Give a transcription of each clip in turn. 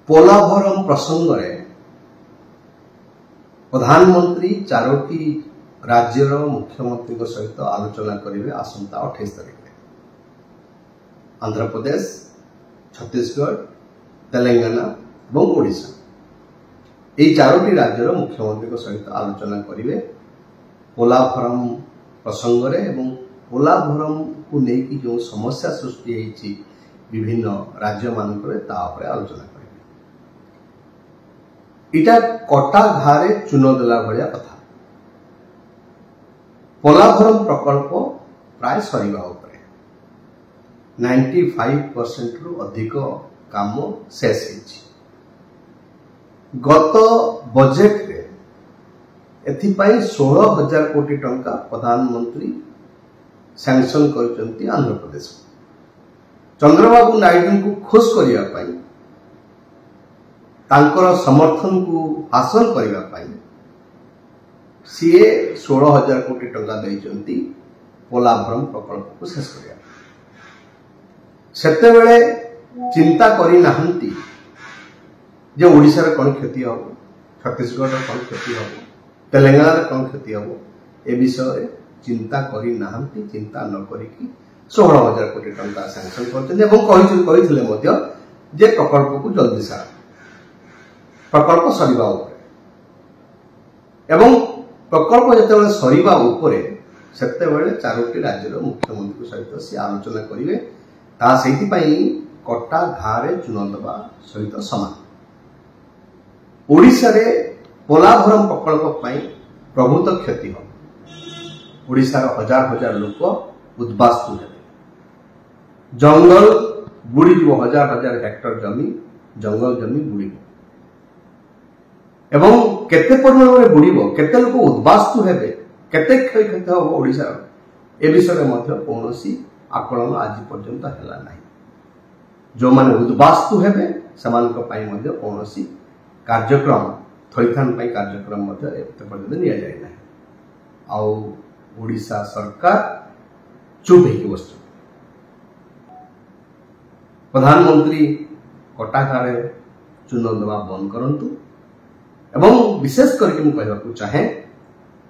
पोलाभरम प्रसंग रे प्रधानमंत्री चारोटी राज्यर मुख्यमंत्री सहित आलोचना करेंगे आसंता 28 तारिख में। आंध्र प्रदेश, छत्तीसगढ़, तेलंगाना और ओडिशा यही चारोटी राज्यर मुख्यमंत्री सहित आलोचना करेंगे पोलाभरम प्रसंग रे एवं पोलाभरम को लेकिन जो समस्या सृष्टि होती विभिन्न राज्य मानक आलोचना करेंगे। इटा कटा घारे चून देला भलिया कथा। पोलाभरम प्रकल्प प्राय सरीबा उपरे 95% रु अधिक काम शेष होइछि। गत बजेट रे एथिपाई 16,000 कोटी टंका प्रधानमंत्री सैंक्शन करचंती आंध्र प्रदेश को। चंद्रबाबू नायडू को खुश करिया पाई तांकर समर्थन को हासिल करिया पाई सीए 16,000 कोटी टंका देइचंती पोलाभरम प्रकल्प को शेष करिया। सेते बेले चिंता करि नाहंती जे ओडिसा रे कोन क्षति हो, छत्तीसगढ़ रे कोन क्षति हो, तेलंगाना रे कोन क्षति हो, ए विषय रे चिंता करि नाहंती। चिंता न करी कि 16,000 कोटी टंका सैंक्शन करछन एवं कहिथिले मध्य जे प्रकल्प को जल्दी सारा प्रकल्प सरीबा उपरे एवं प्रकल्प जेतेबेले सरीबा उपरे सेतेबेले चारोटी राज्यर मुख्यमंत्री सहित से आलोचना करिवे। ता सेति पई कटा घारे चून दबा सहित समान। ओडिसा रे पोलाभरम प्रकल्प पई प्रभुत क्षति हो। ओडिसा रो हजार हजार लोक उद्बास्तु हेबे। जंगल बुड़ी जीव, हजार हजार हेक्टर जमी जंगल जमी बुड़ी एवं केते परिमाण में बुड़ीबो, केते लोक उद्बास्तु हेबे, केते क्षय क्षति हो ओडिसा ए विषय मध्य कोनोसी आकलन आज पर्यंत हैला नाही। जो माने उद्बास्तु हेबे समानक पई मध्य कोनोसी कार्यक्रम थैथान पई कार्यक्रम मध्य एते पर्यंत निया जाय नाही। आ ओडिसा सरकार चुप हेकि बसछ। प्रधानमंत्री कटाघारे चून दबा बंद करंतु एवं विशेष करके मु कहबाकू चाहे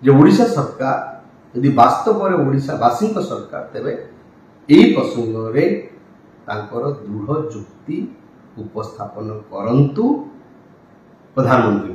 जे ओडिसा सरकार यदि वास्तव में ओडिसा वासी सरकार तेबे एई प्रसंग रे तांकर दृढ़ जुक्ति उपस्थापन करंतु प्रधानमंत्री